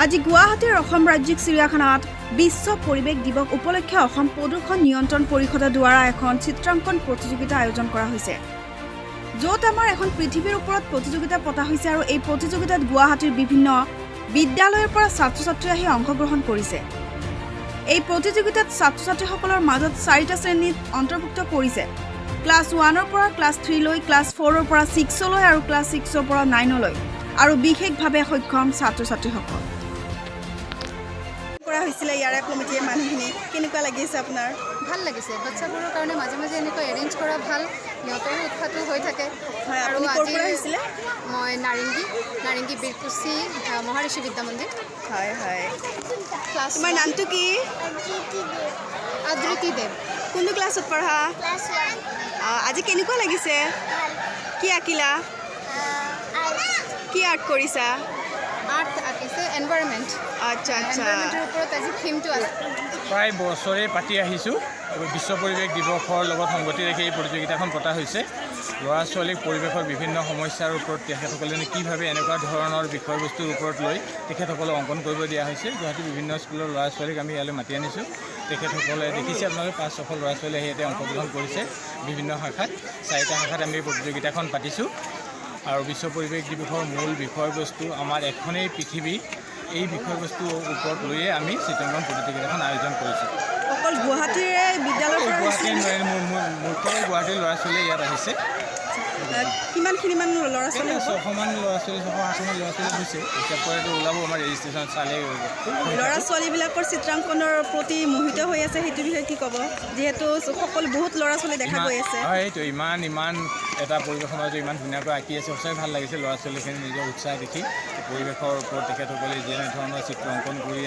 আজি গুৱাহাটীৰ অসম ৰাজ্যিক চিৰিয়াখানাত বিশ্ব পৰিৱেশ দিৱস উপলক্ষে অসম প্ৰদূষণ নিয়ন্ত্ৰণ পৰিষদৰ দ্বাৰা এখন চিত্ৰাংকন প্ৰতিযোগিতা আয়োজন কৰা হৈছে য'ত আমাৰ এখন পৃথিৱীৰ ওপৰত প্ৰতিযোগিতা পতা হৈছে আৰু এই প্ৰতিযোগিতাত গুৱাহাটীৰ বিভিন্ন বিদ্যালয়ৰ পৰা ছাত্ৰ-ছাত্ৰী আহি অংশগ্ৰহণ কৰিছে এই প্ৰতিযোগিতাত ছাত্ৰ-ছাত্ৰীসকলৰ মাজত 4টা শ্ৰেণীত অন্তৰ্ভুক্ত কৰিছে ক্লাছ 1 ৰ পৰা ক্লাছ 3 লৈ ক্লাছ 4 ৰ পৰা 6 লৈ আৰু ক্লাছ 6 ৰ পৰা 9 লৈ আৰু বিশেষভাৱে সক্ষম ছাত্ৰ-ছাত্ৰীসকল কৰা হৈছিল ইয়াৰে কমিটিৰ মানুহখিনি কেনেকুৱা লাগিছে আপোনাৰ ভাল লাগিছে বাচ্চাবোৰৰ কাৰণে মাজে মাজে এনেকৈ এৰেঞ্জ কৰা ভাল সিহঁতৰো উৎসাহটো হৈ থাকে হয় আপুনি ক'ৰ পৰা আহিছিলে মই নাৰেংগী বীৰকুছি মহাৰিষি বিদ্যা মন্দিৰ হয় হয় ক্লাছ তোমাৰ নামটো কি আদৃতি দেৱ কোনটো ক্লাছত পঢ়া আজি কেনেকুৱা লাগিছে কি আঁকিলা কি আৰ্ট কৰিছা আৰ্ট আঁকিছে এনভাইৰনমেণ্ট আচ্ছা আচ্ছা এনভাইৰনমেণ্টৰ ওপৰত আজি থিমটো আছে প্ৰায় বছৰে পাতি আহিছোঁ বিশ্ব পৰিৱেশ দিৱসৰ লগত সংগতি ৰাখি এই প্ৰতিযোগিতাখন পতা হৈছে ল'ৰা ছোৱালীক পৰিৱেশৰ বিভিন্ন সমস্যাৰ ওপৰত তেখেতসকলে কিভাৱে এনেকুৱা ধৰণৰ বিষয়বস্তুৰ ওপৰত লৈ তেখেতসকলক অংকন কৰিব দিয়া হৈছে গুৱাহাটী বিভিন্ন স্কুলৰ ল'ৰা ছোৱালীক আমি ইয়ালৈ মাতি আনিছোঁ তেখেতসকলে দেখিছে আপোনালোকে 500 ল'ৰা ছোৱালী আহি ইয়াতে অংশগ্ৰহণ কৰিছে বিভিন্ন শাখাত 4টা শাখাত আমি প্ৰতিযোগিতাখন পাতিছোঁ আৰু বিশ্ব পৰিৱেশ দিৱসৰ মূল বিষয়বস্তু আমাৰ এখনেই পৃথিৱী এই বিষয়বস্তুৰ ওপৰত লৈয়ে আমি চিত্ৰাংকন প্ৰতিযোগিতাখন আয়োজন কৰিছোঁ অকল গুৱাহাটীৰে বিদ্যালয়ৰ পৰা গুৱাহাটীৰ গুৱাহাটীৰ ল'ৰা ছোৱালী ইয়াত আহিছে কিমানখিনিমান ল'ৰা ছোৱালী হ'ব 600মান ল'ৰা ছোৱালী 600-800মান ল'ৰা ছোৱালী হৈছে হিচাপ কৰাটো ওলাব আমাৰ ৰেজিষ্ট্ৰেশ্যন চালেই ল'ৰা ছোৱালীবিলাকৰ চিত্ৰাংকনৰ প্ৰতি মোহিত হৈ আছে সেইটো বিষয়ে কি ক'ব যিহেতু সকলো বহুত ল'ৰা ছোৱালী দেখা গৈ আছে হয় এইটো ইমান এটা পৰিৱেশৰ মাজত ইমান ধুনীয়াকৈ আঁকি আছে সঁচাই ভাল লাগিছে ল'ৰা ছোৱালীখিনি নিজৰ উৎসাহ দেখি পৰিৱেশৰ ওপৰত তেখেতসকলে যেনেধৰণৰ চিত্ৰ অংকন কৰি